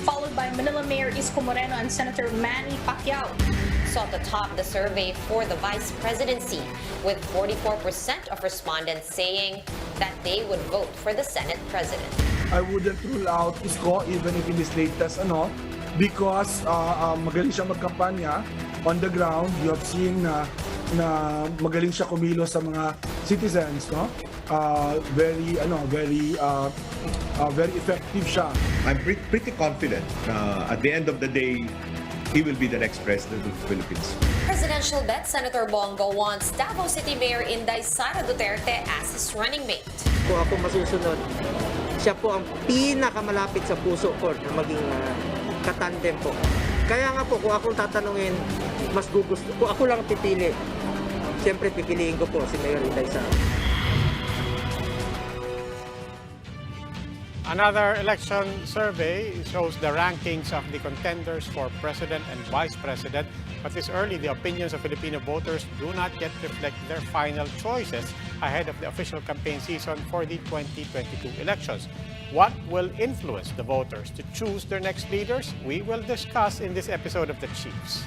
followed by Manila Mayor Isko Moreno and Senator Manny Pacquiao. Sotto topped the survey for the vice presidency, with 44% of respondents saying that they would vote for the Senate president. I wouldn't rule out Isko even if in this latest because magaling siya magkampanya on the ground. You have seen na magaling siya kumilos sa mga citizens, no? Very effective siya. I'm pretty confident at the end of the day, he will be the next president of the Philippines. Presidential bet Senator Bongo wants Davao City Mayor Inday Sara Duterte as his running mate. Kung ako masusunod, siya po ang pinakamalapit sa puso ko na maging katandem po. Kaya nga po, kung akong tatanungin, mas gugusto, kung ako lang pipili, siyempre pipiliin ko po si Mayor Inday Sara. Another election survey shows the rankings of the contenders for president and vice president. But this early, the opinions of Filipino voters do not yet reflect their final choices ahead of the official campaign season for the 2022 elections. What will influence the voters to choose their next leaders? We will discuss in this episode of The Chiefs.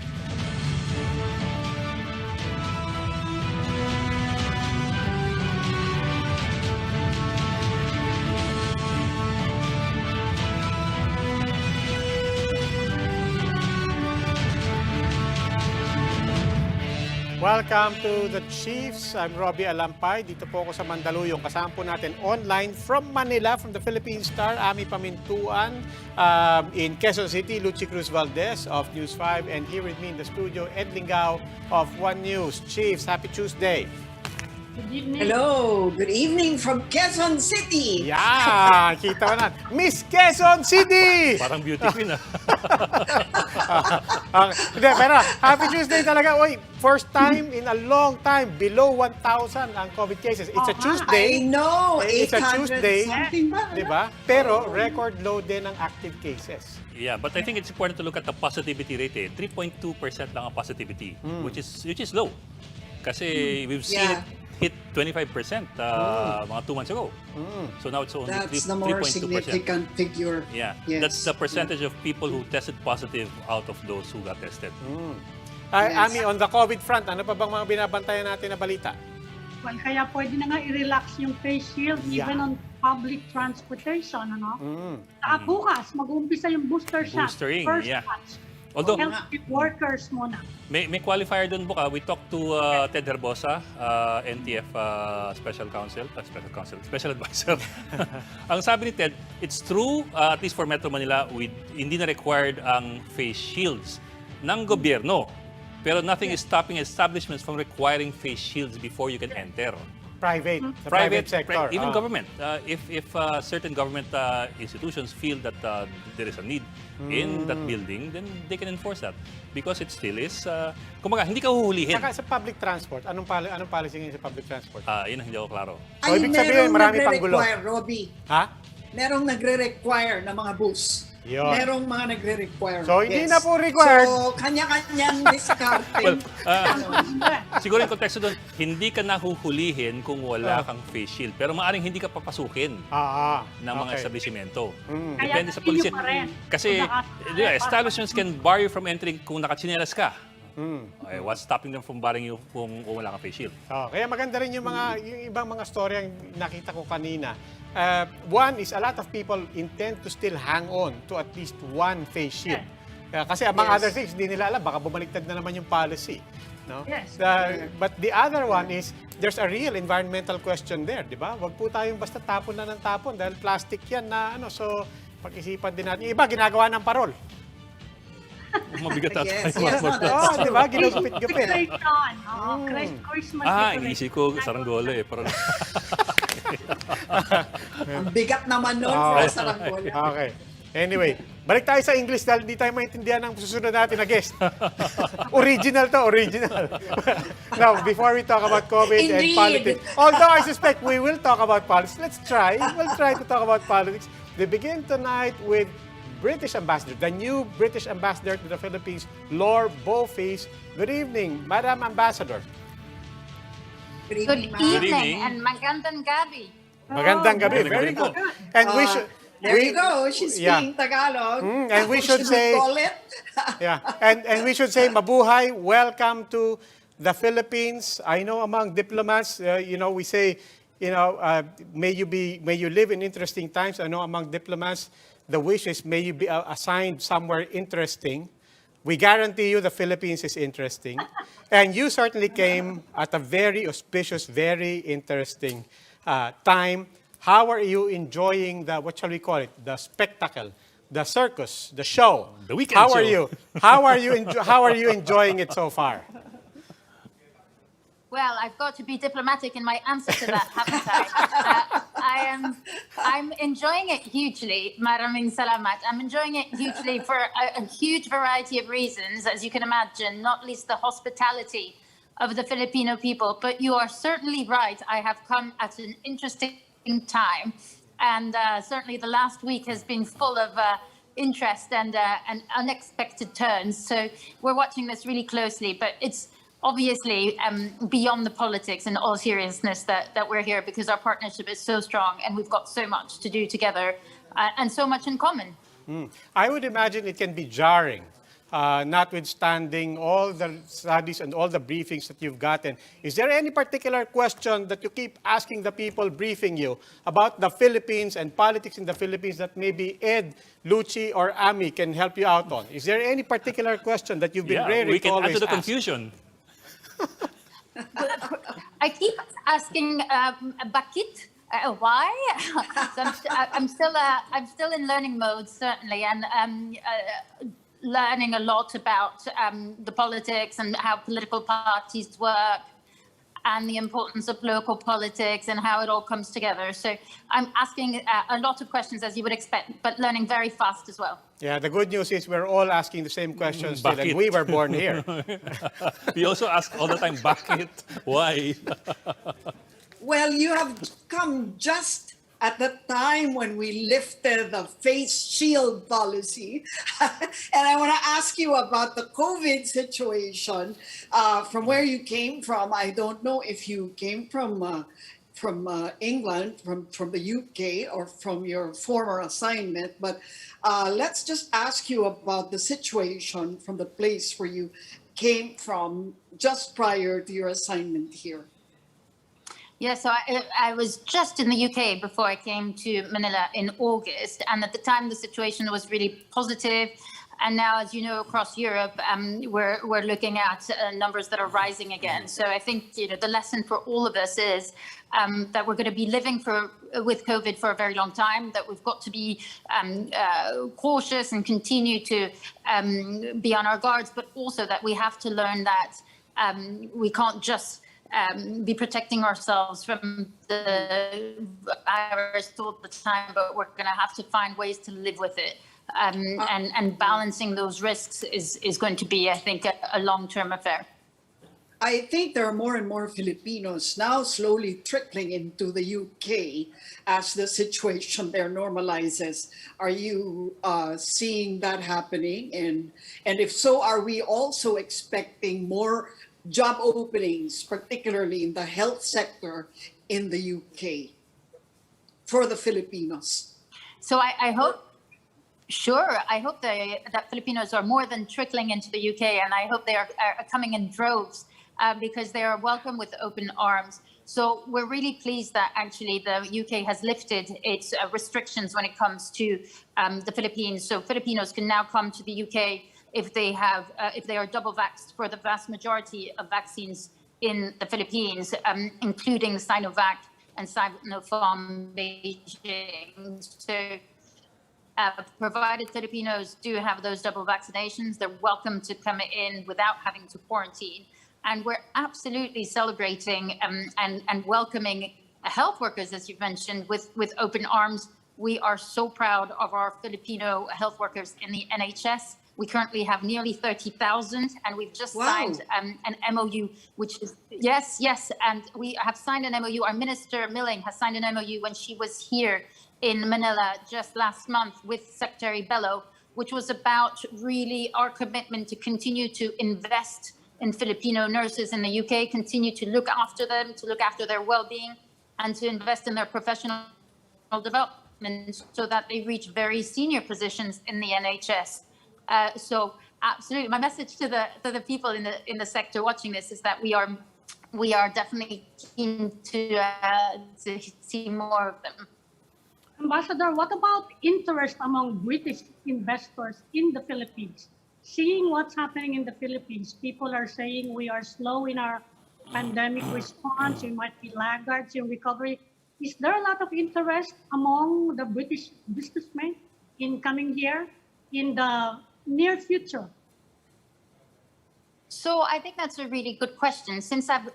Welcome to The Chiefs. I'm Robbie Alampay. Dito po ako sa Mandaluyong. Kasama po natin online from Manila, from the Philippine Star, Ami Pamintuan. In Quezon City, Lucy Cruz Valdez of News 5. And here with me in the studio, Ed Lingao of One News. Chiefs, happy Tuesday. Good evening. Hello, good evening from Quezon City. Yeah, kita mo na. Miss Quezon City! Parang beauty queen Hindi, pero happy Tuesday talaga. Uy, first time in a long time, below 1,000 ang COVID cases. It's a Tuesday. I know, It's a 800 Tuesday, something ba? di ba? Pero record low din ang active cases. Yeah, but I think it's important to look at the positivity rate. 3.2% lang ang positivity, which is low. Kasi we've seen it hit 25% mga 2 months ago. So now it's only 3.2%. That's the more significant figure. Yeah, Yes. that's the percentage of people who tested positive out of those who got tested. Ami, on the COVID front, ano pa bang mga binabantayan natin na balita? Well, kaya pwede na nga i-relax yung face shield even on public transportation, ano? Saka bukas, mag-uumpisa yung booster shot. Boostering, First yeah. batch. Although, Health workers muna. may qualifier doon, Buka. We talked to Ted Herbosa, NTF Special Advisor. Ang sabi ni Ted, it's true, at least for Metro Manila, hindi na required ang face shields ng gobyerno. Pero nothing is stopping establishments from requiring face shields before you can enter. Private sector. Even government. If certain government institutions feel that there is a need in that building, then they can enforce that. Because it still is, kumbaga, hindi ka huhulihin. Saka sa public transport, anong policy ngayon sa public transport? Yun ang hindi ako klaro. So, ibig sabihin, marami pang gulo. Robbie. Ha? Merong nagre-require na mga bus. Yun. Merong mga nagre-require. So, hindi na po required. So, kanya-kanyang diskarte. Well, siguro yung konteksto doon, hindi ka nahuhulihin kung wala kang face shield. Pero maaaring hindi ka papasukin ng mga establishmento. Depende sa policy. Kasi establishments can bar you from entering kung nakatsinelas ka. Okay, what's stopping them from barring you kung wala kang face shield? Kaya maganda rin yung ibang mga story ang nakita ko kanina. One is a lot of people intend to still hang on to at least one face shield. Kasi among other things, hindi nila alam, baka bumaliktad na naman yung policy. No? Yes. But the other one is, there's a real environmental question there, di ba? Huwag po tayong basta tapon na ng tapon dahil plastic yan na so pag-isipan din natin. Iba, ginagawa ng parol. Mabigat at Yes, no, Di ba? Ginugupit-gupit. Christmas. Inisip ko saranggola Parang... Ang bigat naman nun for saranggola. Okay. Anyway, balik tayo sa English dahil hindi tayo maintindihan ng susunod natin na guest. Original to, original. Now, before we talk about COVID and politics, although I suspect we will talk about politics, we'll try to talk about politics. We begin tonight with British Ambassador, the new British Ambassador to the Philippines, Lore Beauface. Good evening, Madam Ambassador. Good evening and magandang gabi. Magandang gabi. Very good. And There you go. She's speaking Tagalog. And we should say, call it? and we should say, mabuhay, welcome to the Philippines. I know among diplomats, we say, may you live in interesting times. I know among diplomats, the wish is may you be assigned somewhere interesting. We guarantee you the Philippines is interesting. And you certainly came at a very auspicious, very interesting time. How are you enjoying what shall we call it? The spectacle, the circus, the show. The weekend How show. are you? How are you enjoying it so far? Well, I've got to be diplomatic in my answer to that, haven't I? I'm enjoying it hugely. Maraming salamat. I'm enjoying it hugely for a huge variety of reasons, as you can imagine, not least the hospitality of the Filipino people. But you are certainly right. I have come at an interesting time, and certainly the last week has been full of interest and unexpected turns. So we're watching this really closely, but it's obviously beyond the politics and all seriousness that we're here, because our partnership is so strong and we've got so much to do together and so much in common. I would imagine it can be jarring, notwithstanding all the studies and all the briefings that you've gotten. Is there any particular question that you keep asking the people briefing you about the Philippines and politics in the Philippines that maybe Ed, Lucci, or Ami can help you out on? Is there any particular question that you've been we can add to the ask? confusion. I keep asking bakit? Why? So I'm still in learning mode, certainly, and learning a lot about the politics and how political parties work, and the importance of local politics and how it all comes together. So I'm asking a lot of questions, as you would expect, but learning very fast as well. Yeah, the good news is we're all asking the same questions still, Bakit? and we were born here. We also ask all the time, bakit? Why? Well, you have come just at the time when we lifted the face shield policy. And I want to ask you about the COVID situation. From where you came from, I don't know if you came from England, from the UK, or from your former assignment, but let's just ask you about the situation from the place where you came from just prior to your assignment here. Yeah, so I was just in the UK before I came to Manila in August, and at the time the situation was really positive. And now, as you know, across Europe, we're looking at numbers that are rising again. So I think the lesson for all of us is that we're going to be living with COVID for a very long time. That we've got to be cautious and continue to be on our guards, but also that we have to learn that we can't just be protecting ourselves from the virus all the time, but we're going to have to find ways to live with it. And balancing those risks is going to be, I think, a long-term affair. I think there are more and more Filipinos now slowly trickling into the UK as the situation there normalizes. Are you seeing that happening? And if so, are we also expecting more job openings, particularly in the health sector in the UK for the Filipinos? So I hope, sure, I hope that Filipinos are more than trickling into the UK, and I hope they are coming in droves because they are welcome with open arms. So we're really pleased that actually the UK has lifted its restrictions when it comes to the Philippines. So Filipinos can now come to the UK if they are double vaxxed for the vast majority of vaccines in the Philippines, including Sinovac and Sinopharm Beijing. So provided Filipinos do have those double vaccinations, they're welcome to come in without having to quarantine. And we're absolutely celebrating and welcoming health workers, as you've mentioned, with open arms. We are so proud of our Filipino health workers in the NHS. We currently have nearly 30,000, and we've just signed an MOU, which is, yes, and we have signed an MOU. Our Minister Milling has signed an MOU when she was here in Manila just last month with Secretary Bello, which was about really our commitment to continue to invest in Filipino nurses in the UK, continue to look after them, to look after their well-being, and to invest in their professional development. development so that they reach very senior positions in the NHS. So absolutely, my message to the people in the sector watching this is that we are definitely keen to see more of them. Ambassador, what about interest among British investors in the Philippines? Seeing what's happening in the Philippines, people are saying we are slow in our pandemic response, we might be laggards in recovery. Is there a lot of interest among the British businessmen in coming here in the near future? So I think that's a really good question. Since I've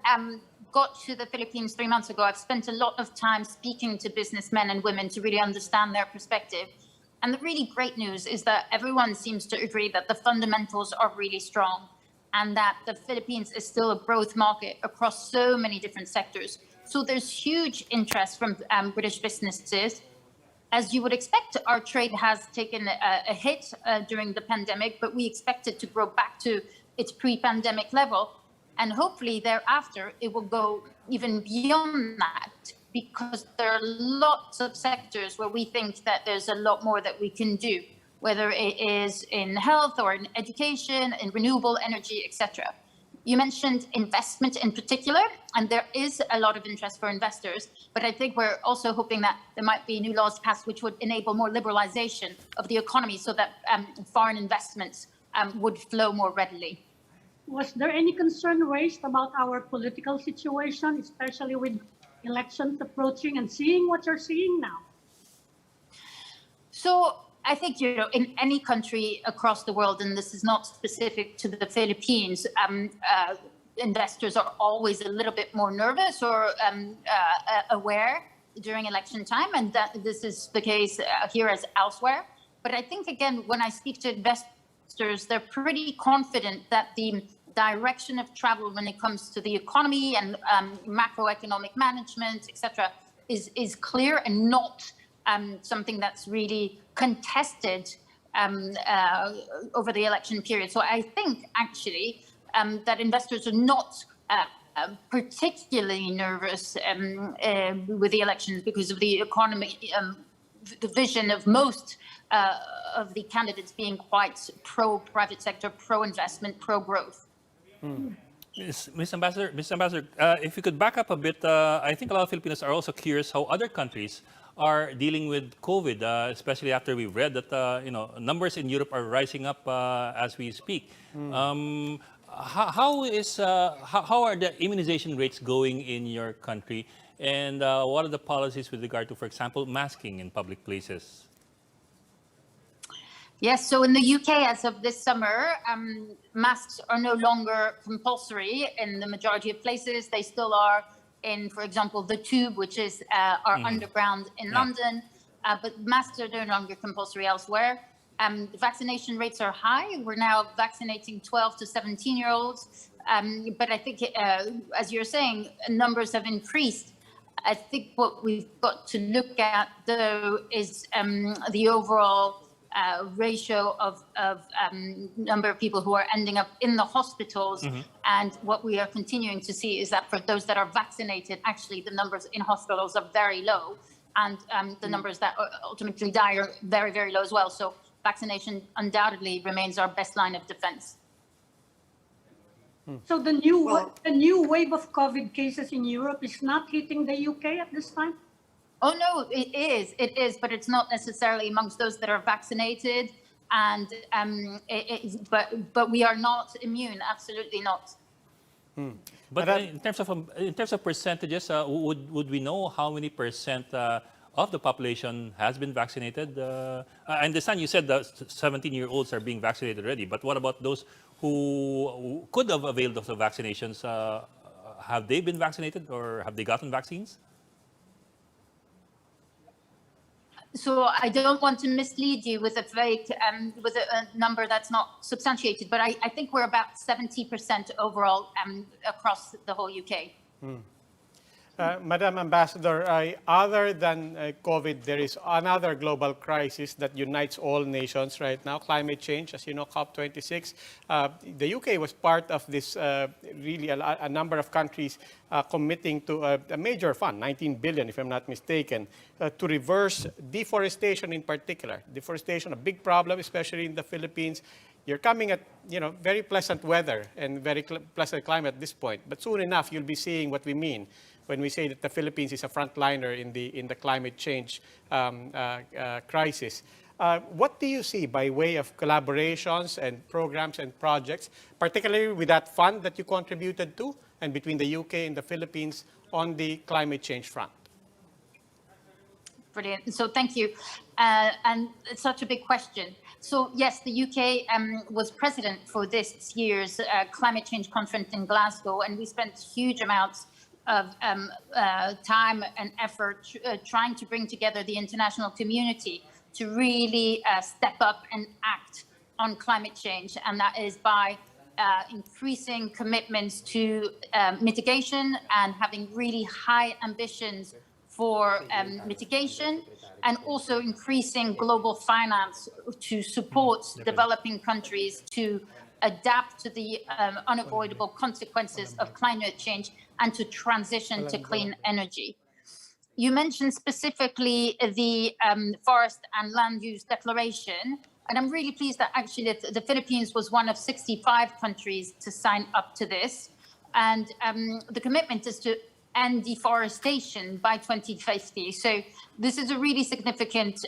got to the Philippines 3 months ago, I've spent a lot of time speaking to businessmen and women to really understand their perspective. And the really great news is that everyone seems to agree that the fundamentals are really strong and that the Philippines is still a growth market across so many different sectors. So there's huge interest from British businesses. As you would expect, our trade has taken a hit during the pandemic, but we expect it to grow back to its pre-pandemic level. And hopefully thereafter, it will go even beyond that, because there are lots of sectors where we think that there's a lot more that we can do, whether it is in health or in education, in renewable energy, etc. You mentioned investment in particular, and there is a lot of interest for investors, but I think we're also hoping that there might be new laws passed which would enable more liberalization of the economy so that foreign investments would flow more readily. Was there any concern raised about our political situation, especially with elections approaching and seeing what you're seeing now? So I think, in any country across the world, and this is not specific to the Philippines, investors are always a little bit more nervous or aware during election time, and that this is the case here as elsewhere. But I think, again, when I speak to investors, they're pretty confident that the direction of travel when it comes to the economy and macroeconomic management, etc., is clear and not something that's really contested over the election period. So I think actually that investors are not particularly nervous with the elections because of the economy, the vision of most of the candidates being quite pro-private sector, pro-investment, pro-growth. Ms. Ambassador, if you could back up a bit, I think a lot of Filipinos are also curious how other countries are dealing with COVID, especially after we read that numbers in Europe are rising up as we speak. How are the immunization rates going in your country, and what are the policies with regard to, for example, masking in public places? Yes, so in the UK, as of this summer, masks are no longer compulsory in the majority of places. They still are in, for example, the Tube, which is our underground in London, but masks are no longer compulsory elsewhere. The vaccination rates are high. We're now vaccinating 12 to 17-year-olds, but I think, as you're saying, numbers have increased. I think what we've got to look at, though, is the overall ratio of number of people who are ending up in the hospitals. And what we are continuing to see is that for those that are vaccinated, actually the numbers in hospitals are very low, and the numbers that ultimately die are very, very low as well. So vaccination undoubtedly remains our best line of defense. So the new wave of COVID cases in Europe is not hitting the UK at this time? Oh, no, it is, but it's not necessarily amongst those that are vaccinated. And but we are not immune, absolutely not. But in terms of percentages, would we know how many percent of the population has been vaccinated? I understand you said that 17-year-olds are being vaccinated already, but what about those who could have availed of the vaccinations? Have they been vaccinated, or have they gotten vaccines? So I don't want to mislead you with a fake, with a number that's not substantiated, but I think we're about 70% overall across the whole UK. Madam Ambassador, other than COVID, there is another global crisis that unites all nations right now, climate change. As you know, COP26. The UK was part of this, really a number of countries committing to a major fund, 19 billion if I'm not mistaken, to reverse deforestation in particular. Deforestation, a big problem, especially in the Philippines. You're coming at very pleasant weather and very pleasant climate at this point, but soon enough you'll be seeing what we mean when we say that the Philippines is a frontliner in the climate change crisis. What do you see by way of collaborations and programs and projects, particularly with that fund that you contributed to, and between the UK and the Philippines on the climate change front? Brilliant. So thank you. And it's such a big question. So yes, the UK was president for this year's climate change conference in Glasgow, and we spent huge amounts of time and effort trying to bring together the international community to really step up and act on climate change. And that is by increasing commitments to mitigation and having really high ambitions for mitigation, and also increasing global finance to support developing countries to adapt to the unavoidable consequences of climate change and to transition to clean energy. You mentioned specifically the Forest and Land Use Declaration, and I'm really pleased that actually the Philippines was one of 65 countries to sign up to this. And the commitment is to end deforestation by 2050. So this is a really significant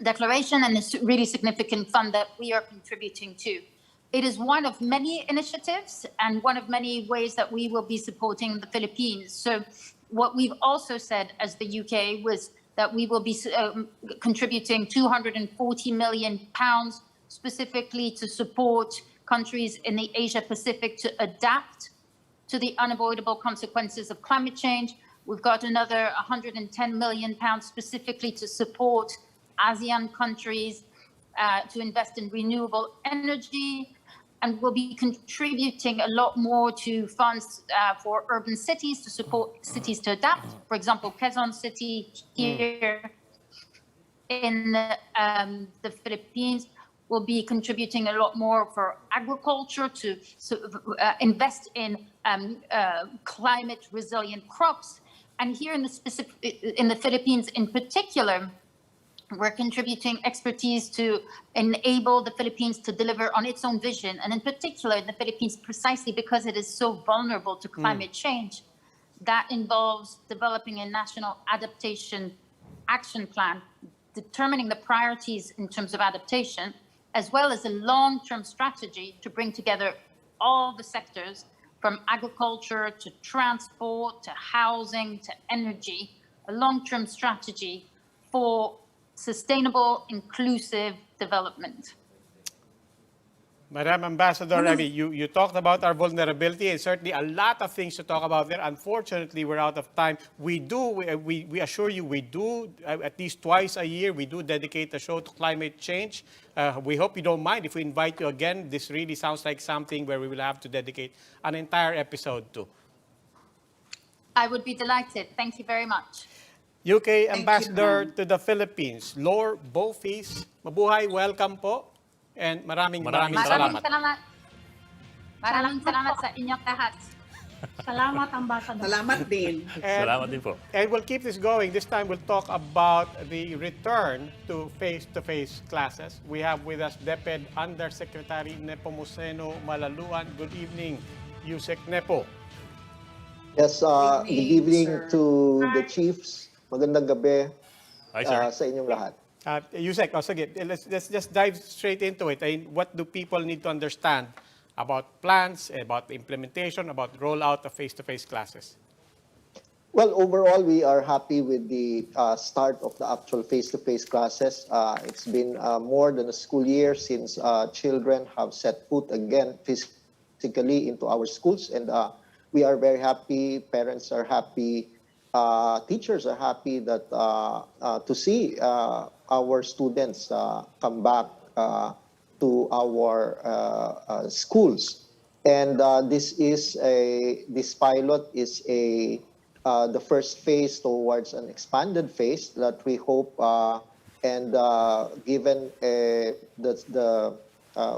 declaration, and a really significant fund that we are contributing to. It is one of many initiatives and one of many ways that we will be supporting the Philippines. So what we've also said as the UK was that we will be contributing £240 million specifically to support countries in the Asia Pacific to adapt to the unavoidable consequences of climate change. We've got another £110 million specifically to support ASEAN countries to invest in renewable energy. And we'll be contributing a lot more to funds for urban cities to support cities to adapt. For example, Quezon City here in the Philippines will be contributing a lot more for agriculture to invest in climate resilient crops. And here in the Philippines in particular, we're contributing expertise to enable the Philippines to deliver on its own vision. And in particular, in the Philippines, precisely because it is so vulnerable to climate change, that involves developing a national adaptation action plan, determining the priorities in terms of adaptation, as well as a long-term strategy to bring together all the sectors from agriculture to transport to housing to energy, a long-term strategy for sustainable, inclusive development. Madam Ambassador, I mean, you talked about our vulnerability, and certainly a lot of things to talk about there. Unfortunately, we're out of time. We assure you, we do, at least twice a year, we do dedicate a show to climate change. We hope you don't mind if we invite you again. This really sounds like something where we will have to dedicate an entire episode to. I would be delighted. Thank you very much. UK Ambassador to the Philippines, Lore Bofis. Mabuhay, welcome po. And maraming salamat. Maraming salamat sa inyong lahat. Salamat, Ambassador. Salamat din. Salamat din po. And we'll keep this going. This time we'll talk about the return to face-to-face classes. We have with us DepEd Undersecretary Nepomuceno Malaluan. Good evening, Yusek Nepo. Yes, good evening sir. to the chiefs. Magandang gabi Hi, sir. sa inyong lahat. Yusek, sige, let's just dive straight into it. What do people need to understand about plans, about the implementation, about rollout of face-to-face classes? Well, overall, we are happy with the start of the actual face-to-face classes. It's been more than a school year since children have set foot again physically into our schools, and we are very happy. Parents are happy. Teachers are happy that to see our students come back to our schools. And this pilot is the first phase towards an expanded phase that we hope given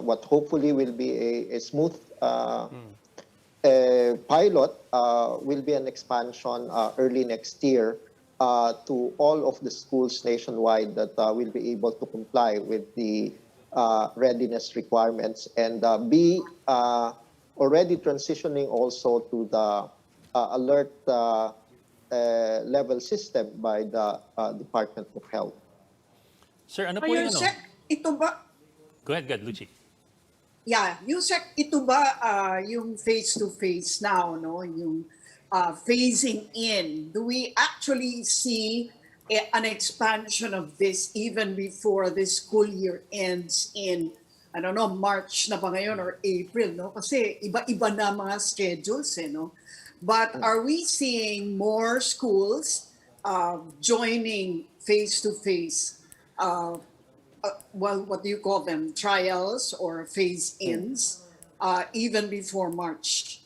what hopefully will be a smooth pilot will be an expansion early next year to all of the schools nationwide that will be able to comply with the readiness requirements and be already transitioning also to the alert level system by the Department of Health. Sir, ano po yung ano? Yusek, ito ba, Go ahead, Lucy. Yusek, ito ba yung face-to-face now, no? Yung phasing in? Do we actually see an expansion of this even before the school year ends in, I don't know, March na ba ngayon or April, no? Kasi iba-iba na mga schedules, no? But are we seeing more schools joining face-to-face what do you call them, trials or phase-ins, even before March?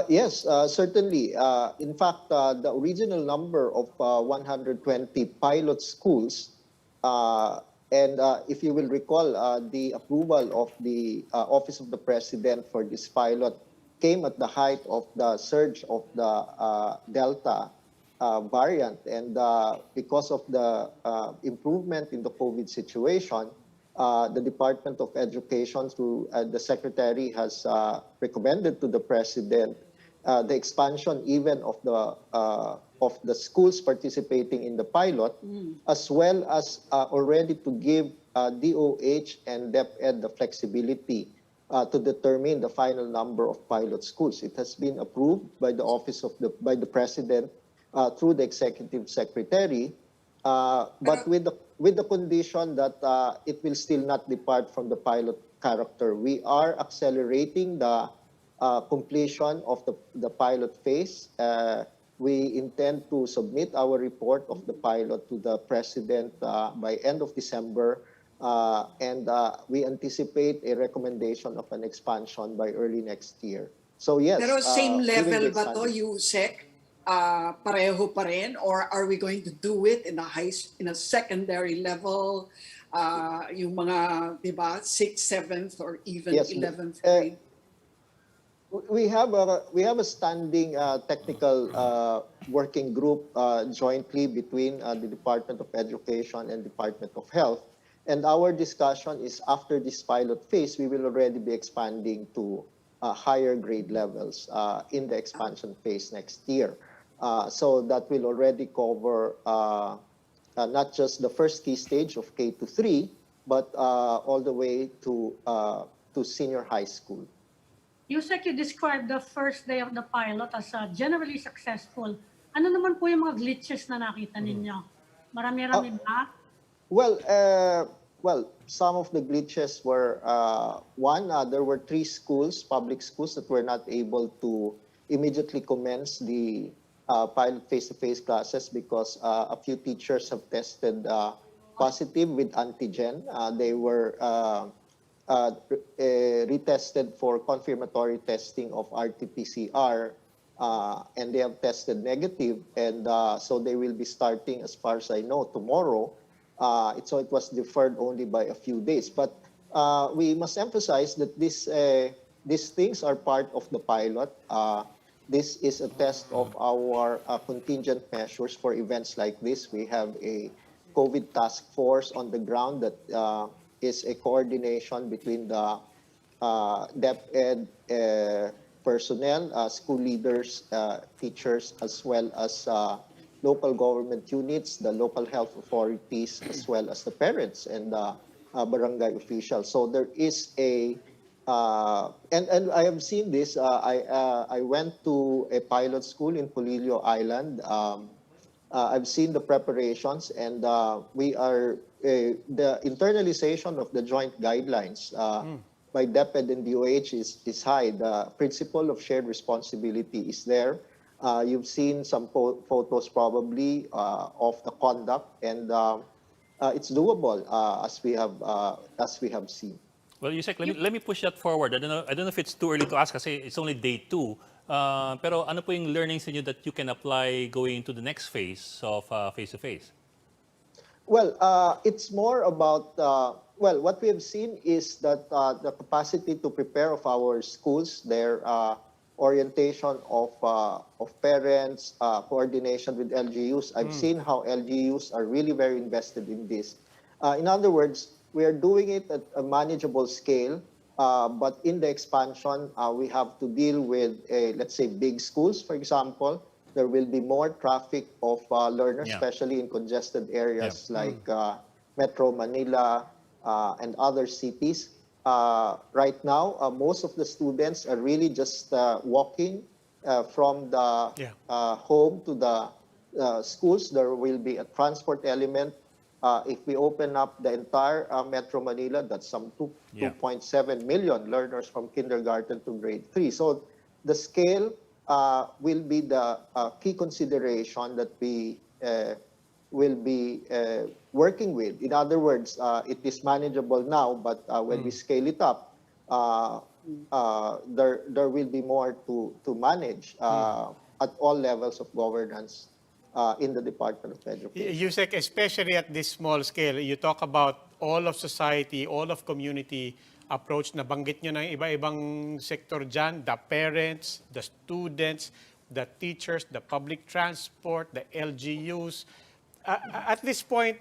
Yes, certainly. In fact, the original number of 120 pilot schools, if you will recall, the approval of the Office of the President for this pilot came at the height of the surge of the Delta variant. And because of the improvement in the COVID situation, the Department of Education through the Secretary has recommended to the President the expansion even of the schools participating in the pilot, as well as already to give DOH and DepEd the flexibility to determine the final number of pilot schools. It has been approved by the Office of by the President through the Executive Secretary, but with the condition that it will still not depart from the pilot character. We are accelerating the completion of the pilot phase. We intend to submit our report of the pilot to the President by end of December, and we anticipate a recommendation of an expansion by early next year. So yes. Pero same level ba to, Yusek? Pareho pa rin, or are we going to do it in a secondary level, yung mga, di ba, 6th, 7th, or even Yes, 11th grade? We have a standing technical working group jointly between the Department of Education and Department of Health, and our discussion is after this pilot phase, we will already be expanding to higher grade levels in the expansion phase next year. So that will already cover not just the first key stage of K to 3, but all the way to senior high school. Yusek, you described the first day of the pilot as generally successful. Ano naman po yung mga glitches na nakita ninyo? Marami-rami ba? Well, some of the glitches were, there were 3 schools, public schools, that were not able to immediately commence the pilot face-to-face classes because a few teachers have tested positive with antigen. They were retested for confirmatory testing of RT-PCR, and they have tested negative, and so they will be starting, as far as I know, tomorrow. So it was deferred only by a few days. But we must emphasize that these things are part of the pilot. This is a test of our contingent measures for events like this. We have a COVID task force on the ground that is a coordination between the DepEd personnel, school leaders, teachers, as well as local government units, the local health authorities, as well as the parents and barangay officials. So there is a, and I have seen this. I went to a pilot school in Polillo Island. I've seen the preparations, and we are, the internalization of the joint guidelines by DepEd and DOH is high. The principle of shared responsibility is there. You've seen some photos probably of the conduct, and it's doable as we have seen. Well, Yusek, let me push that forward. I don't know if it's too early to ask kasi it's only day 2. Pero ano po yung learnings niyo that you can apply going into the next phase of face-to-face? Well, it's more about, well, what we have seen is that the capacity to prepare of our schools, their orientation of parents, coordination with LGUs. I've seen how LGUs are really very invested in this. In other words, we are doing it at a manageable scale, but in the expansion, we have to deal with, let's say, big schools, for example. There will be more traffic of learners, especially in congested areas like Metro Manila and other cities. Right now, most of the students are really just walking from the home to the schools. There will be a transport element. If we open up the entire Metro Manila, that's some 2.7 million learners from kindergarten to grade 3. So the scale will be the key consideration that we will be working with. In other words, it is manageable now, but when we scale it up, there will be more to manage at all levels of governance in the Department of Education. Yusek, especially at this small scale, you talk about all of society, all of community approach. Nabanggit nyo ng iba-ibang sector dyan, the parents, the students, the teachers, the public transport, the LGUs. At this point,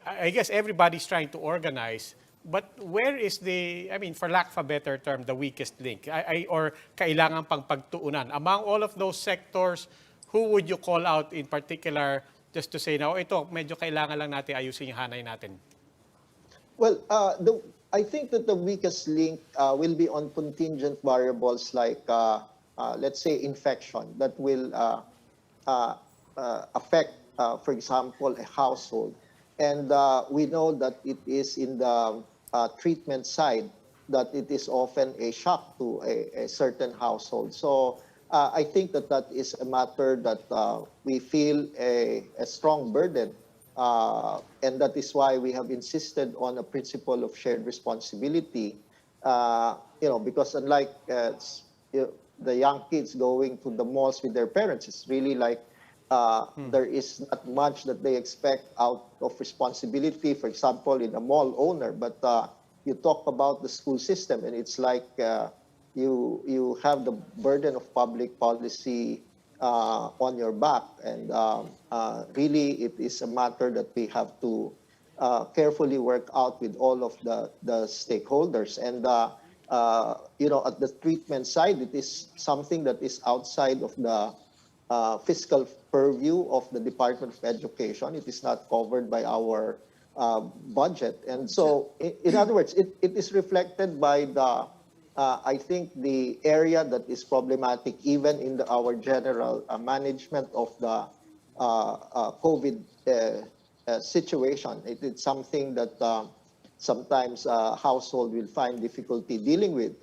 I guess everybody's trying to organize, but where is the, I mean, for lack of a better term, the weakest link? Or kailangan pang pagtuunan? Among all of those sectors, who would you call out in particular just to say, now, ito, medyo kailangan lang natin ayusin yung hanay natin? Well, I think that the weakest link will be on contingent variables like, let's say, infection that will affect, for example, a household. And we know that it is in the treatment side that it is often a shock to a certain household. So I think that that is a matter that we feel a strong burden. And that is why we have insisted on a principle of shared responsibility. Because unlike the young kids going to the malls with their parents, it's really like there is not much that they expect out of responsibility, for example, in a mall owner. But you talk about the school system, and it's like you have the burden of public policy on your back. And really, it is a matter that we have to carefully work out with all of the stakeholders. And, at the treatment side, it is something that is outside of the fiscal purview of the Department of Education. It is not covered by our budget. And so, in other words, it is reflected by the I think the area that is problematic, even in our general management of the COVID situation, it's something that sometimes household will find difficulty dealing with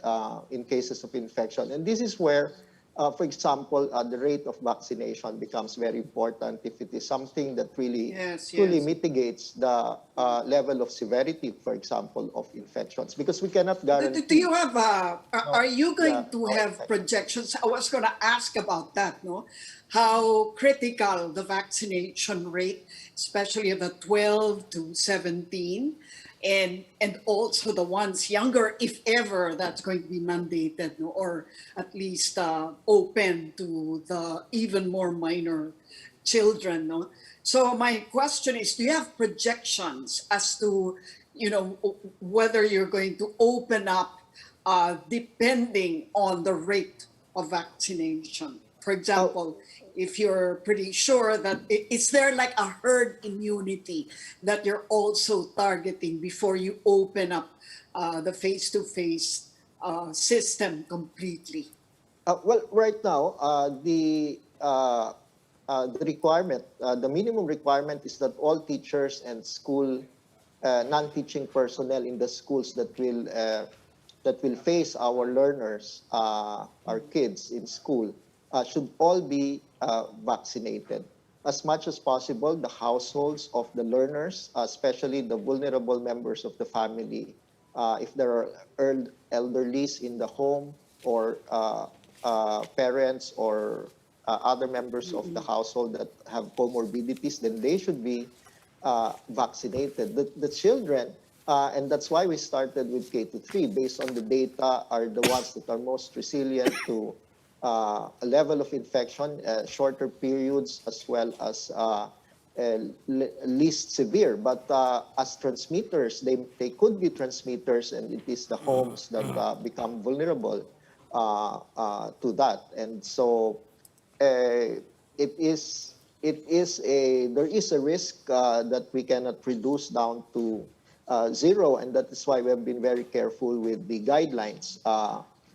in cases of infection. And this is where, for example, the rate of vaccination becomes very important if it is something that really truly mitigates the level of severity, for example, of infections. Because we cannot guarantee. Do you have, are you going to have projections? I was going to ask about that, no? How critical the vaccination rate, especially the 12 to 17, and also the ones younger, if ever that's going to be mandated, no? Or at least open to the even more minor children. No? So my question is, do you have projections as to, whether you're going to open up depending on the rate of vaccination? For example, if you're pretty sure that is there like a herd immunity that you're also targeting before you open up the face-to-face system completely? Well, right now, the requirement, the minimum requirement is that all teachers and school non-teaching personnel in the schools that will face our learners, our kids in school, should all be vaccinated. As much as possible, the households of the learners, especially the vulnerable members of the family, if there are elderlies in the home or parents or other members of the household that have comorbidities, then they should be vaccinated. The children, and that's why we started with K to 3, based on the data, are the ones that are most resilient to a level of infection, shorter periods, as well as least severe. But as transmitters, they could be transmitters, and it is the homes that become vulnerable to that. And so there is a risk that we cannot reduce down to zero, and that is why we have been very careful with the guidelines,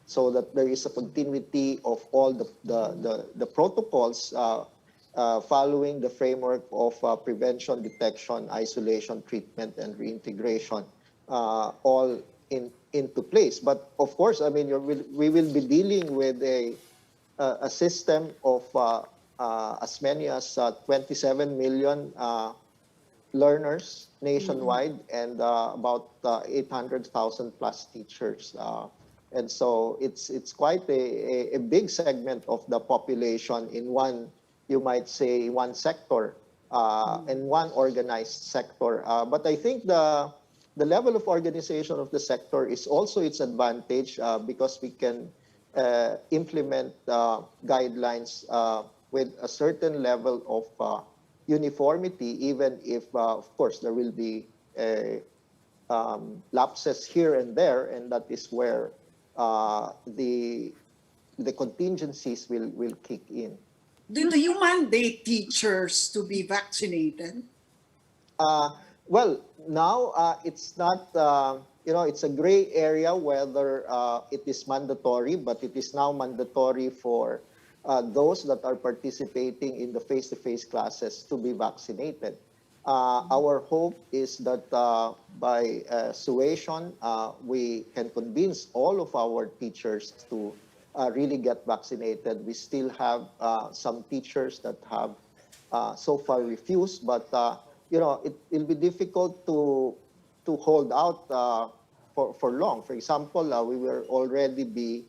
so that there is a continuity of all the protocols following the framework of prevention, detection, isolation, treatment, and reintegration, all into place. But of course, I mean, we will be dealing with a system of as many as 27 million learners nationwide, and about 800,000 plus teachers. And so it's quite a big segment of the population in one, you might say, one sector, and one organized sector. But I think the level of organization of the sector is also its advantage, because we can implement guidelines with a certain level of uniformity, even if, of course, there will be lapses here and there, and that is where the contingencies will kick in. Do you mandate teachers to be vaccinated? Well, now it's not, it's a gray area whether it is mandatory, but it is now mandatory for those that are participating in the face-to-face classes to be vaccinated. Our hope is that by suasion, we can convince all of our teachers to really get vaccinated. We still have some teachers that have so far refused, but it'll be difficult to hold out for long. For example, we will already be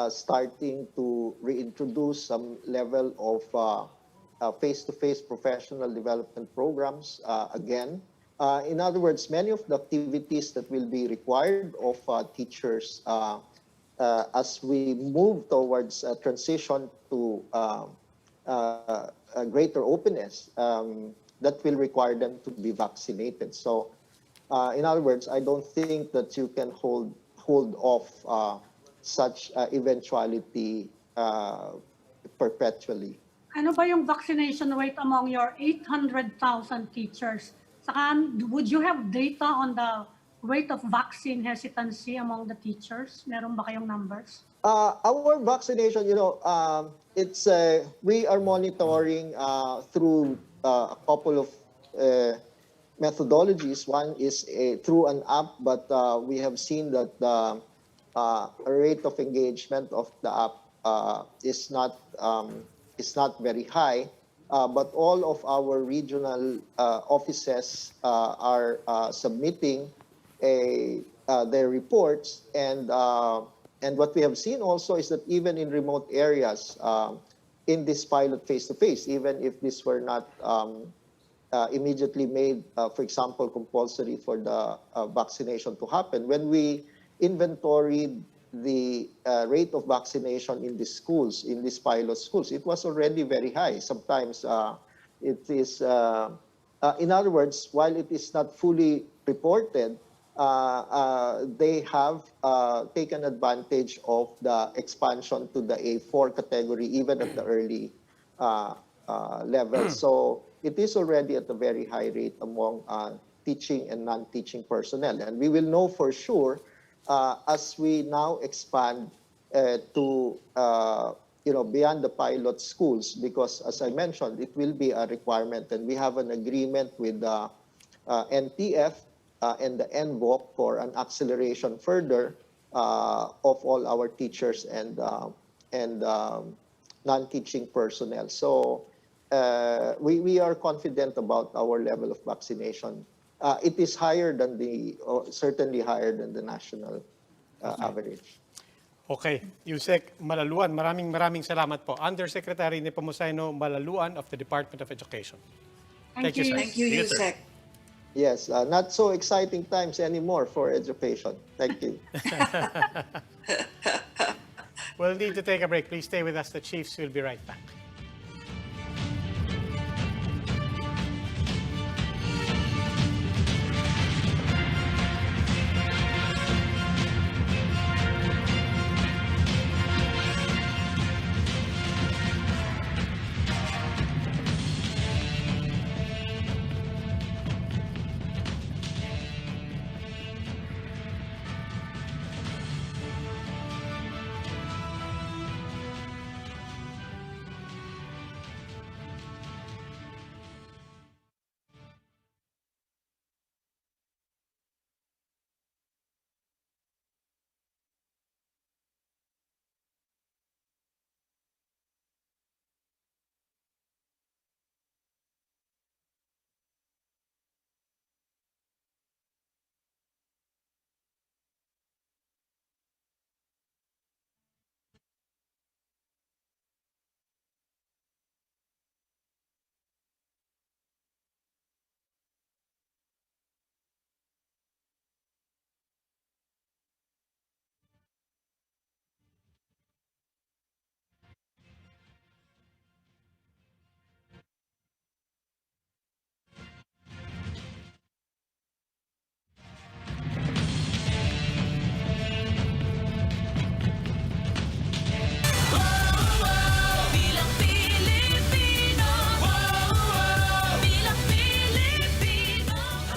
starting to reintroduce some level of face-to-face professional development programs again. In other words, many of the activities that will be required of teachers as we move towards a transition to a greater openness, that will require them to be vaccinated. So, in other words, I don't think that you can hold off such eventuality perpetually. Ano ba yung vaccination rate among your 800,000 teachers? Saka, would you have data on the rate of vaccine hesitancy among the teachers? Meron ba kayong numbers? Our vaccination, it's we are monitoring through a couple of methodologies. One is through an app, but we have seen that the rate of engagement of the app is not very high. But all of our regional offices are submitting their reports, and what we have seen also is that even in remote areas, in this pilot face-to-face, even if this were not immediately made, for example, compulsory for the vaccination to happen, when we inventoried the rate of vaccination in the schools, in these pilot schools, it was already very high. Sometimes it is, in other words, while it is not fully reported, they have taken advantage of the expansion to the A4 category, even at the early level. So it is already at a very high rate among teaching and non-teaching personnel. And we will know for sure as we now expand to beyond the pilot schools, because as I mentioned, it will be a requirement, and we have an agreement with the NTF and the NVOC for an acceleration further of all our teachers and non-teaching personnel. So we are confident about our level of vaccination it is higher than certainly higher than the national average. Okay. Yusek Malaluan, maraming salamat po. Undersecretary Nepomuceno Malaluan of the Department of Education. Thank you, sir. Thank you, Yes, sir. Yusek. Yes, not so exciting times anymore for education. Thank you. We'll need to take a break. Please stay with us. The Chiefs will be right back.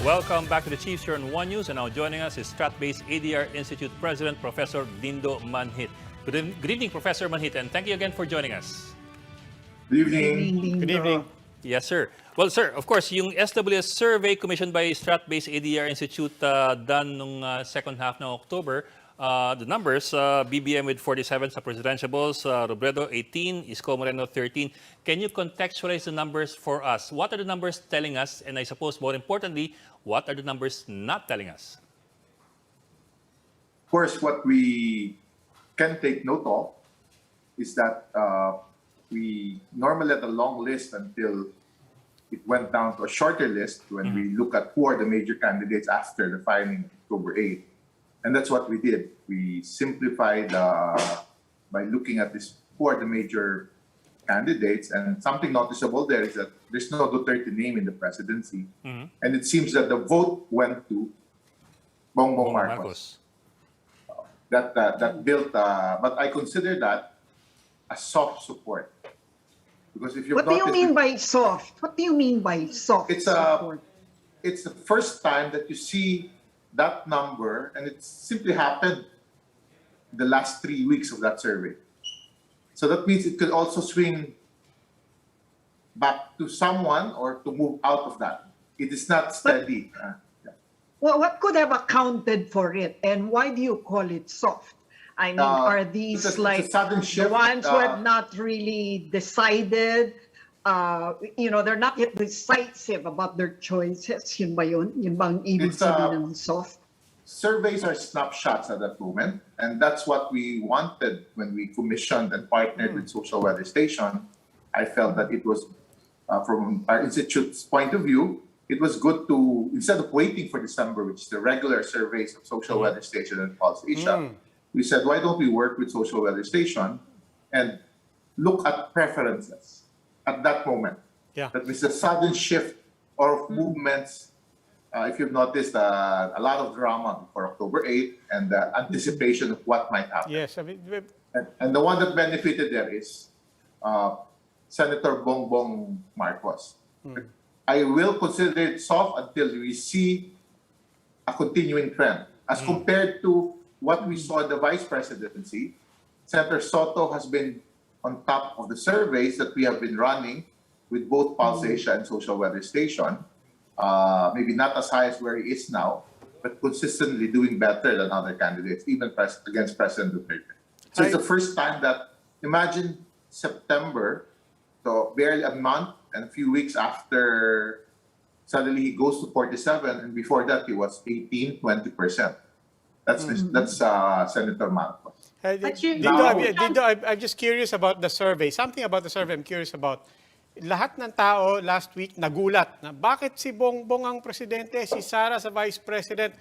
Welcome back to the Chiefs here on One News, and now joining us is Strat-based ADR Institute President Professor Dindo Manhit. Good evening, Professor Manhit, and thank you again for joining us. Good evening. Good evening. Yes, sir. Well, sir, of course, yung SWS survey commissioned by Strat-based ADR Institute done nung second half ng October, the numbers, BBM with 47 sa presidentiables, Robredo 18, Isko Moreno 13. Can you contextualize the numbers for us? What are the numbers telling us? And I suppose more importantly, what are the numbers not telling us? Of course, what we can take note of is that we normally had a long list until it went down to a shorter list when we look at who are the major candidates after the filing October 8th. And that's what we did. We simplified by looking at this, who are the major candidates. And something noticeable there is that there's no Duterte name in the presidency. And it seems that the vote went to Bongbong Marcos. That built, but I consider that a soft support. Because if you've What do you noticed, mean by soft? What do you mean by soft support? it's the first time that you see that number, and it simply happened the last 3 weeks of that survey. So that means it could also swing back to someone or to move out of that. It is not steady. Well, what could have accounted for it, and why do you call it soft? I mean, are these it's a like sudden the shift, ones who have not really decided? They're not yet decisive about their choices. Yun ba yun? Yun ba ang ibig sabihin ng soft? Surveys are snapshots at that moment, and that's what we wanted when we commissioned and partnered with Social Weather Station. I felt that it was, from our institute's point of view, it was good to, instead of waiting for December, which is the regular surveys of Social Weather Station and Pulse Asia, we said, why don't we work with Social Weather Station and look at preferences at that moment? That was a sudden shift or movements. If you've noticed, a lot of drama for October 8th and the anticipation of what might happen. Yes, I mean, And the one that benefited there is Senator Bongbong Marcos. I will consider it soft until we see a continuing trend. As compared to what we saw in the vice presidency, Senator Sotto has been on top of the surveys that we have been running with both Pulse Asia and Social Weather Station. Maybe not as high as where he is now, but consistently doing better than other candidates, even against President Duterte. So it's the first time that, imagine September, so barely a month and a few weeks after Suddenly he goes to 47, and before that he was 18, 20%. That's Senator Marcos. I'm just curious about the survey. Something about the survey I'm curious about. Lahat ng tao last week nagulat na bakit si Bongbong ang presidente, si Sara sa vice president.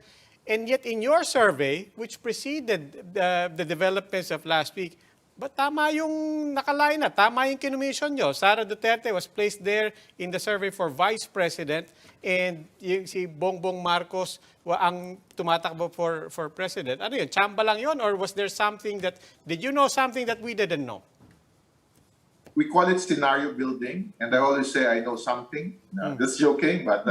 And yet in your survey, which preceded the developments of last week, but tama yung nakalain na, tama yung kinumission nyo. Sara Duterte was placed there in the survey for vice president, and si Bongbong Marcos ang tumatakbo for president. Ano yun, tsamba lang yun? Or was there something did you know something that we didn't know? We call it scenario building, and I always say I know something. No, just joking, but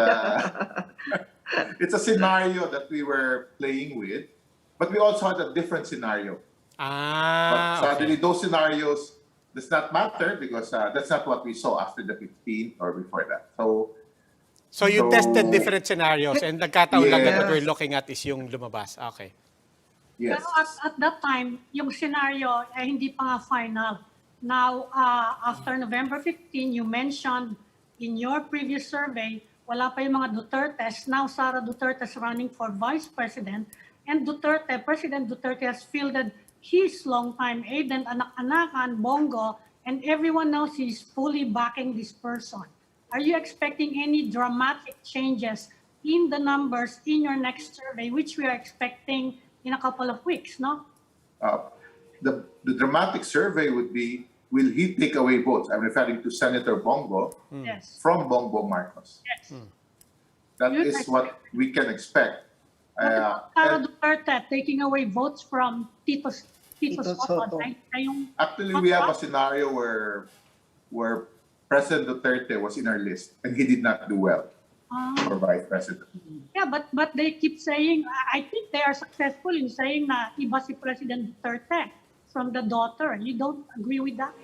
it's a scenario that we were playing with, but we also had a different scenario. But suddenly those scenarios does not matter because that's not what we saw after the 15th or before that. So you tested different scenarios and nagkataon lang that what we're looking at is yung lumabas. Okay. Yes. Pero at that time, yung scenario hindi pa nga final. Now, after November 15, you mentioned in your previous survey, wala pa yung mga Dutertes. Now, Sara Duterte is running for vice president. And President Duterte has fielded his longtime aide and anak-anakan, Bongo, and everyone knows he's fully backing this person. Are you expecting any dramatic changes in the numbers in your next survey, which we are expecting in a couple of weeks, no? The dramatic survey would be, will he take away votes? I'm referring to Senator Bongo from Bongbong Marcos. Yes. That is what we can expect. Sara Duterte taking away votes from Tito Sotto. Actually, we have a scenario where President Duterte was in our list and he did not do well for vice president. Yeah, but they keep saying, I think they are successful in saying na iba si President Duterte from the daughter. You don't agree with that?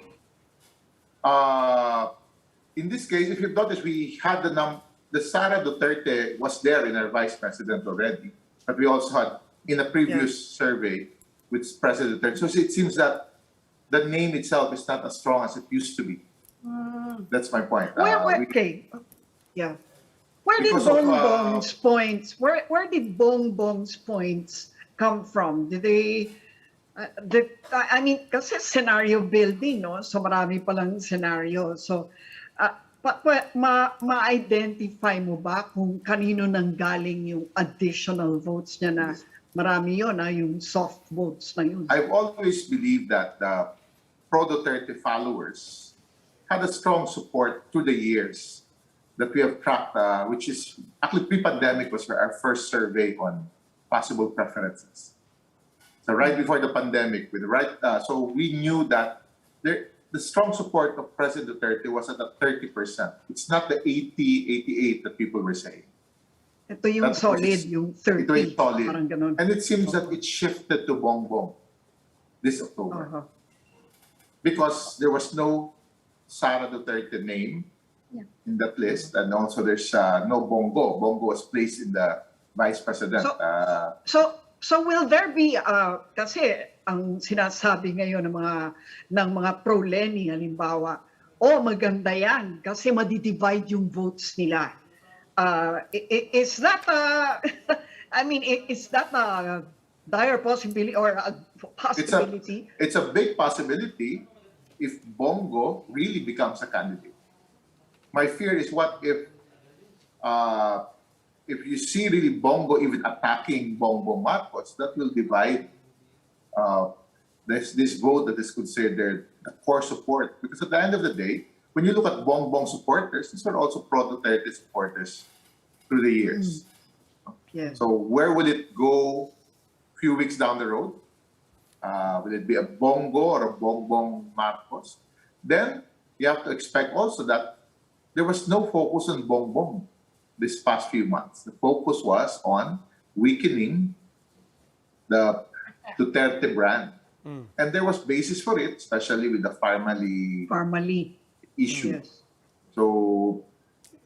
In this case, if you've noticed, we had the Sara Duterte was there in our vice president already, but we also had in a previous survey with President Duterte. So it seems that the name itself is not as strong as it used to be. That's my point. Yeah. Where did Bongbong's points? Where did Bongbong's points come from? Did they? I mean, kasi scenario building, no? So marami palang scenario. So, ma-identify mo ba kung kanino nang galing yung additional votes niya na marami yun, yung soft votes na yun? I've always believed that the pro-Duterte followers had a strong support through the years that we have tracked, which is actually pre-pandemic was our first survey on possible preferences. So right before the pandemic, so we knew that the strong support of President Duterte was at 30%. It's not the 80, 88 that people were saying. Ito yung solid, yung 30. Ito yung solid. Parang ganun. And it seems that it shifted to Bongbong this October. Because there was no Sara Duterte name in that list, and also there's no Bongo. Bongo was placed in the vice president. So will there be kasi ang sinasabi ngayon ng mga pro-Lenny halimbawa, maganda yan kasi madi-divide yung votes nila. Is that is that a dire possibility or a possibility? It's a big possibility if Bongo really becomes a candidate. My fear is what if you see really Bongo even attacking Bongbong Marcos, that will divide this vote that is considered the core support. Because at the end of the day, when you look at Bongbong supporters, these are also pro-Duterte supporters through the years. So where will it go a few weeks down the road? Will it be a Bongo or a Bongbong Marcos? Then you have to expect also that there was no focus on Bongbong this past few months. The focus was on weakening the Duterte brand. And there was basis for it, especially with the Farmally issue. So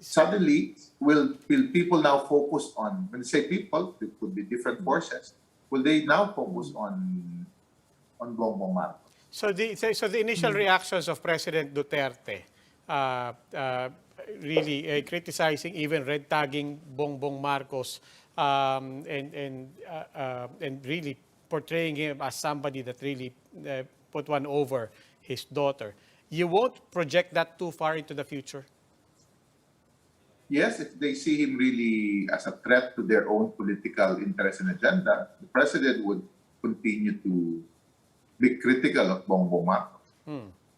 suddenly, will people now focus on, when they say people, it could be different forces, will they now focus on Bongbong Marcos? So the initial reactions of President Duterte, really criticizing, even red tagging Bongbong Marcos, and really portraying him as somebody that really put one over his daughter. You won't project that too far into the future? Yes, if they see him really as a threat to their own political interest and agenda, the president would continue to be critical of Bongbong Marcos.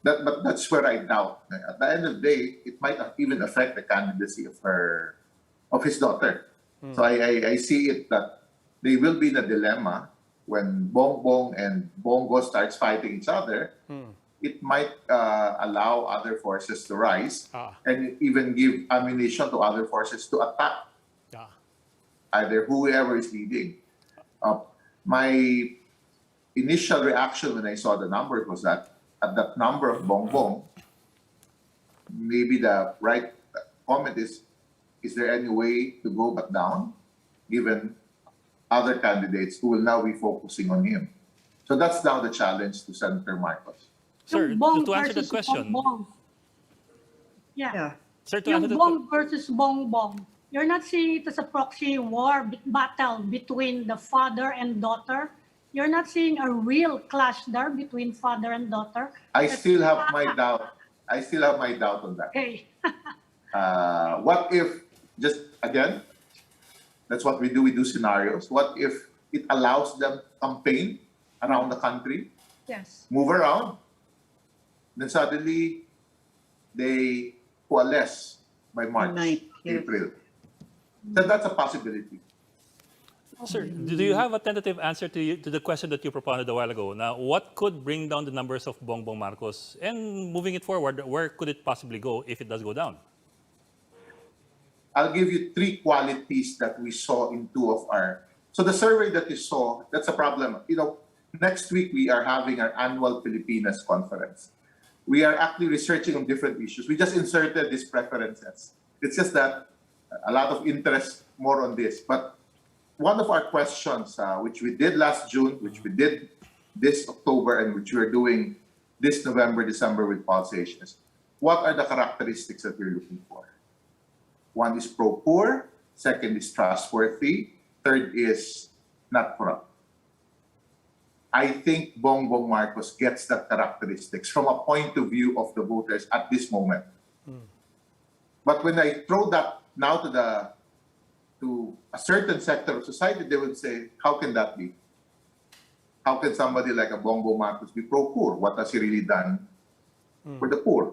But that's where I doubt. At the end of the day, it might even affect the candidacy of his daughter. So I see it that they will be in a dilemma when Bongbong and Bongo starts fighting each other. It might allow other forces to rise and even give ammunition to other forces to attack either whoever is leading. My initial reaction when I saw the numbers was that at that number of Bongbong, maybe the right comment is there any way to go back down, given other candidates who will now be focusing on him? So that's now the challenge to Senator Marcos. Sir, Bong to answer that versus question, Bongbong. Yeah. sir, to Yung answer that Bong versus Bongbong, you're not seeing it as a proxy war battle between the father and daughter. You're not seeing a real clash there between father and daughter. I still have my doubt. I still have my doubt on that. Okay. What if, just again, that's what we do. We do scenarios. What if it allows them to campaign around the country, Yes. move around, then suddenly they coalesce by March, April. That's a possibility. Sir, do you have a tentative answer to the question that you propounded a while ago? Now, what could bring down the numbers of Bongbong Marcos? And moving it forward, where could it possibly go if it does go down? I'll give you 3 qualities that we saw in 2 of our... So the survey that you saw, that's a problem. You know, next week we are having our annual Filipinas conference. We are actually researching on different issues. We just inserted these preferences. It's just that a lot of interest more on this. But one of our questions, which we did last June, which we did this October, and which we're doing this November, December with Pulsation, is what are the characteristics that you're looking for? One is pro-poor, second is trustworthy, third is not corrupt. I think Bongbong Marcos gets that characteristics from a point of view of the voters at this moment. But when I throw that now to a certain sector of society, they would say, how can that be? How can somebody like a Bongbong Marcos be pro-poor? What has he really done for the poor?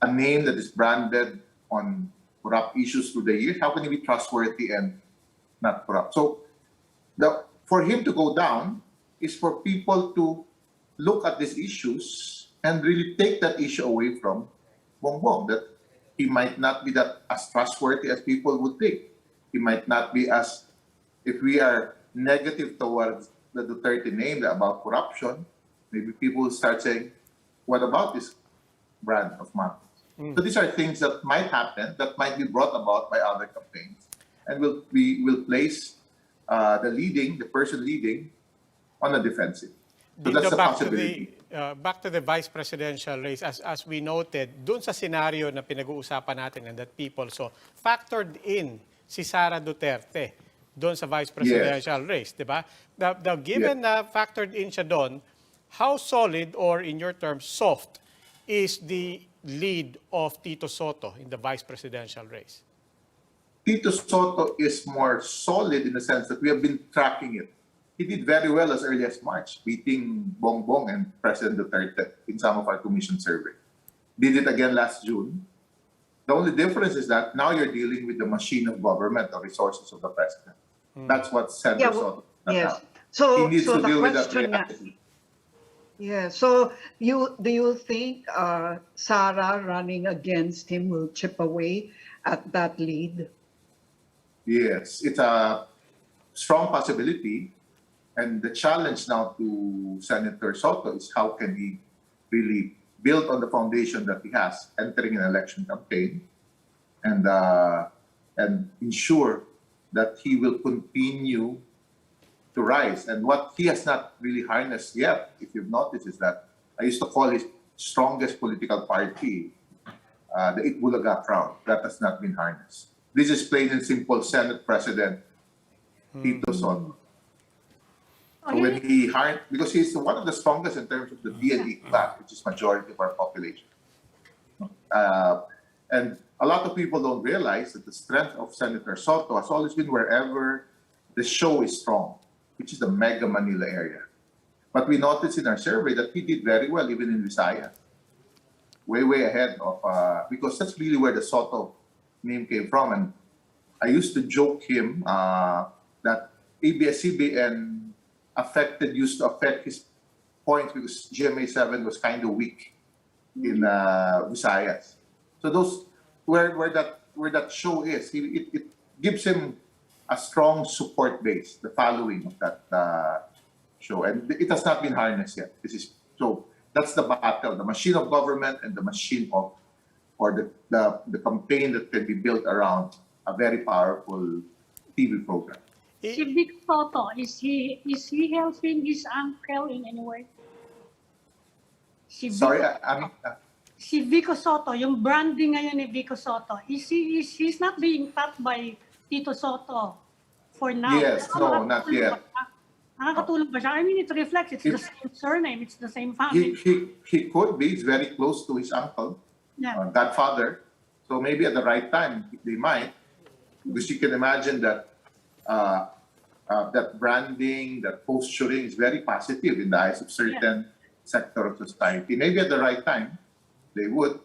A name that is branded on corrupt issues through the years, how can he be trustworthy and not corrupt? So for him to go down is for people to look at these issues and really take that issue away from Bongbong, that he might not be that as trustworthy as people would think. He might not be as, if we are negative towards the Duterte name about corruption, maybe people will start saying, what about this brand of Marcos? So these are things that might happen, that might be brought about by other campaigns, and will place the person leading on the defensive. So that's a possibility. Back to the vice presidential race, as we noted, dun sa scenario na pinag-uusapan natin and that people saw, factored in si Sara Duterte dun sa vice presidential race, di ba? Now, given na factored in siya dun, how solid, or in your terms, soft, is the lead of Tito Sotto in the vice presidential race? Tito Sotto is more solid in the sense that we have been tracking it. He did very well as early as March, beating Bongbong and President Duterte in some of our commission survey. Did it again last June. The only difference is that now you're dealing with the machine of government, the resources of the president. That's what Senator Sotto does now. So, he needs to deal with that question reality. Yeah. So do you think Sara running against him will chip away at that lead? Yes, it's a strong possibility. And the challenge now to Senator Sotto is how can he really build on the foundation that he has entering an election campaign and ensure that he will continue to rise. And what he has not really harnessed yet, if you've noticed, is that I used to call his strongest political party the Itbulaga crowd. That has not been harnessed. This is plain and simple Senate President Tito Sotto. So when he hired, because he's one of the strongest in terms of the D&D class, which is majority of our population. And a lot of people don't realize that the strength of Senator Sotto has always been wherever the show is strong, which is the Mega Manila area. But we noticed in our survey that he did very well even in Visayas. Way ahead of, because that's really where the Sotto name came from. And I used to joke him that ABS-CBN used to affect his points because GMA7 was kind of weak in Visayas. So those where that show is, it gives him a strong support base, the following of that show, and it has not been harnessed yet. So that's the battle, the machine of government and the machine of, or the campaign that can be built around a very powerful TV program. Si Vic Sotto, is he helping his uncle in any way? Sorry, Si Vico Sotto, yung branding ngayon ni Vico Sotto, he's not being tapped by Tito Sotto for now? Yes, no, not yet. Nakakatulong ba siya? I mean, it reflects. It's the same surname. It's the same family. He could be. He's very close to his uncle, godfather. So maybe at the right time, they might. Because you can imagine that that branding, that posturing is very positive in the eyes of certain sector of society. Maybe at the right time, they would.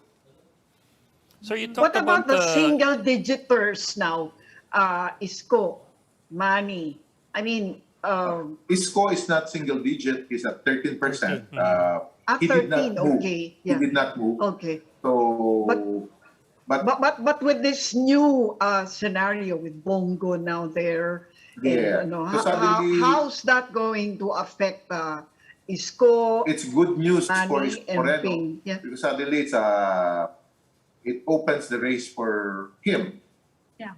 So you What talked about the the single digiters now? Isko, Manny. I mean, Isco is not single digit. He's at 13%. He 13, did not move. okay. He did not move. Okay. So, But with this new scenario with Bongo now there, and, So suddenly, how's that going to affect Isko? it's good news for Manny Isko and Moreno. Ping. Yeah. Because suddenly it opens the race for him. Yeah.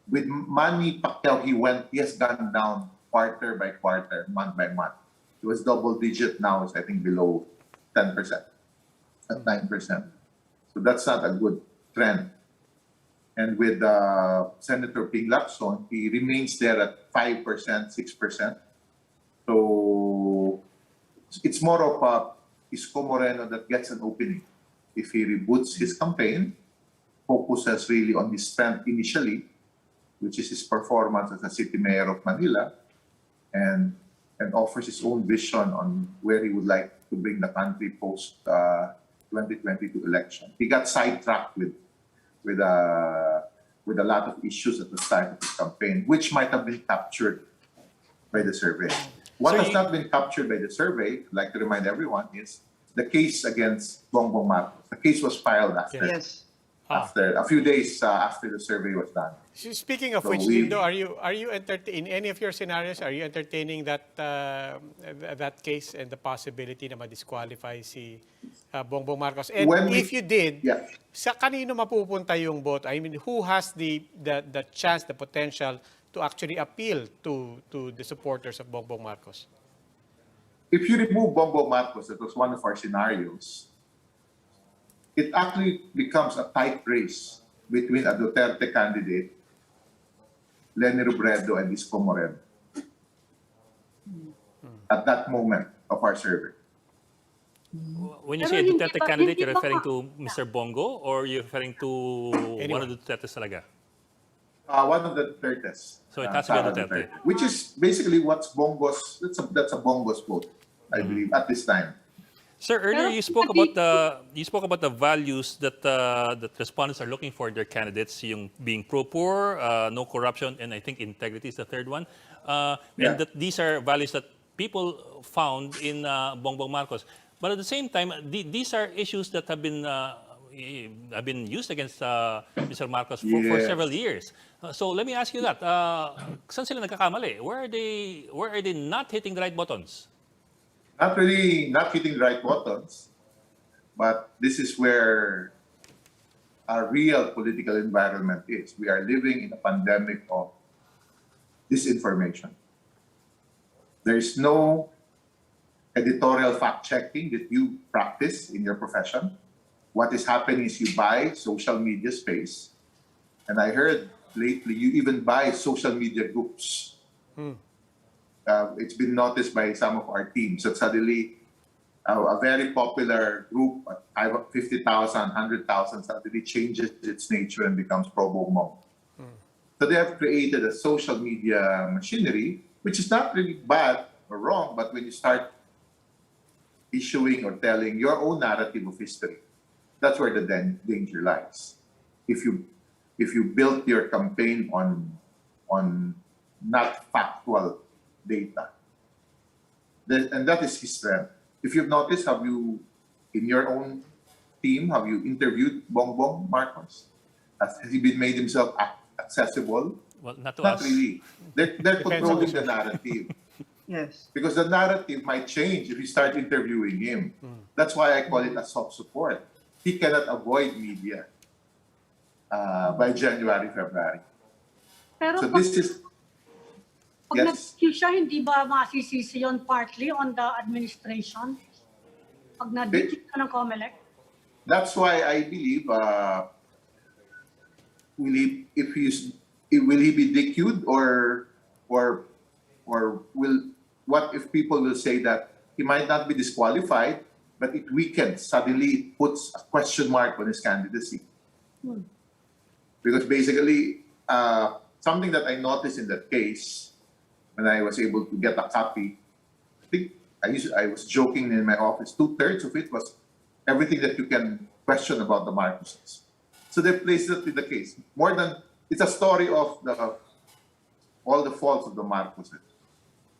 With Manny Pacquiao, he has gone down quarter by quarter, month by month. It was double digit, now it's I think below 10%, at 9%. So that's not a good trend. And with Senator Ping Lacson, he remains there at 5%, 6%. So it's more of Isko Moreno that gets an opening. If he reboots his campaign, focuses really on his strength initially, which is his performance as a city mayor of Manila, and offers his own vision on where he would like to bring the country post 2022 election. He got sidetracked with a lot of issues at the start of his campaign, which might have been captured by the survey. What has not been captured by the survey, I'd like to remind everyone, is the case against Bongbong Marcos. The case was filed after a few days after the survey was done. Speaking of which, Lindo, are you in any of your scenarios? Are you entertaining that case and the possibility na ma-disqualify si Bongbong Marcos? And if you did, sa kanino mapupunta yung vote? I mean, who has the chance, the potential to actually appeal to the supporters of Bongbong Marcos? If you remove Bongbong Marcos, that was one of our scenarios, it actually becomes a tight race between a Duterte candidate, Leni Robredo, and Isko Moreno at that moment of our survey. When you say a Duterte candidate, you're referring to Mr. Bongo, or you're referring to one of the Dutertes talaga? One of the Dutertes. So it has to be a Duterte. Which is basically what's Bongo's, that's a Bongo's vote, I believe, at this time. Sir, earlier you spoke about the values that that respondents are looking for in their candidates, yung being pro-poor, no corruption, and I think integrity is the third one. And that these are values that people found in Bongbong Marcos. But at the same time, these are issues that have been used against Mr. Marcos for several years. So let me ask you that: saan sila nagkakamali? Where are they not hitting the right buttons? Not hitting the right buttons, but this is where our real political environment is. We are living in a pandemic of disinformation. There is no editorial fact-checking that you practice in your profession. what is happening is you buy social media space, and I heard lately you even buy social media groups. It's been noticed by some of our teams that suddenly a very popular group, 50,000, 100,000, suddenly changes its nature and becomes pro bono. So they have created a social media machinery, which is not really bad or wrong, but when you start issuing or telling your own narrative of history, that's where the danger lies. If you built your campaign on not factual data, and that is his strength. If you've noticed, have you, in your own team, have you interviewed Bongbong Marcos? Has he been made himself accessible? Well, not to Not us. really. They're Depends on controlling the the narrative. Yes. Because the narrative might change if you start interviewing him. That's why I call it a soft support. He cannot avoid media by January, February. Pero So pag, this is, pag yes, nag-issue siya, hindi ba masisisi yun partly on the administration? Pag na-ditch ka ng COMELEC? that's why I believe will he be DQ'd or will, what if people will say that he might not be disqualified, but it weakens, suddenly it puts a question mark on his candidacy. Because basically, something that I noticed in that case, when I was able to get a copy, I think I was joking in my office, 2/3 of it was everything that you can question about the Marcoses. So they placed it in the case. It's a story of all the faults of the Marcoses.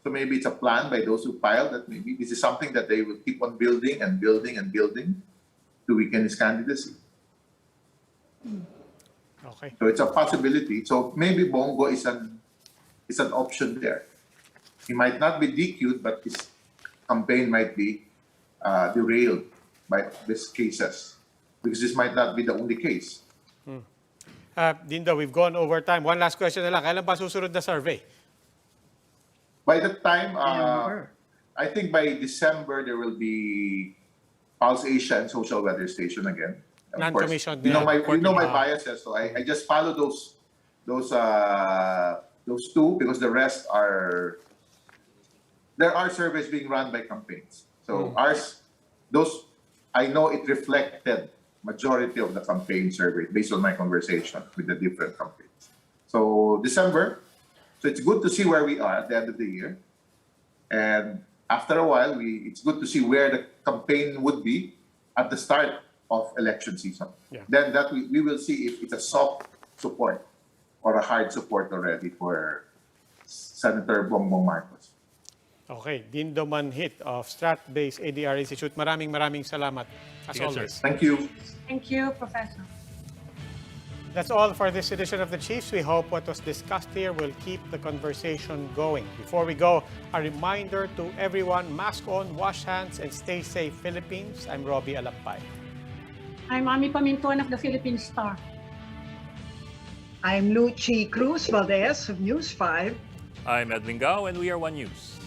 So maybe it's a plan by those who filed that maybe this is something that they will keep on building and building and building to weaken his candidacy. Okay. So it's a possibility. So maybe Bongo is an option there. He might not be DQ'd, but his campaign might be derailed by these cases, because this might not be the only case. Dindo, we've gone over time. One last question na lang. Kailan ba susunod na survey? By that time, I think by December, there will be Pulse Asia and Social Weather Station again. Of course, Non-commissioned. you know my biases, so I just follow those two, because the rest are, there are surveys being run by campaigns. So I know it reflected majority of the campaign survey based on my conversation with the different campaigns. So December, so it's good to see where we are at the end of the year. And after a while, it's good to see where the campaign would be at the start of election season. Yeah. Then that we will see if it's a soft support or a hard support already for Senator Bongbong Marcos. Okay. Dindo Manhit of Strat-Based ADR Institute. Maraming salamat as Yes, sir. always. Thank you. Thank you, Professor. That's all for this edition of The Chiefs. We hope what was discussed here will keep the conversation going. Before we go, a reminder to everyone, mask on, wash hands, and stay safe, Philippines. I'm Robbie Alampay. I'm Ami Pamintuan of the Philippine Star. I'm Luchi Cruz Valdez of News 5. I'm Edwin Gao, and we are One News.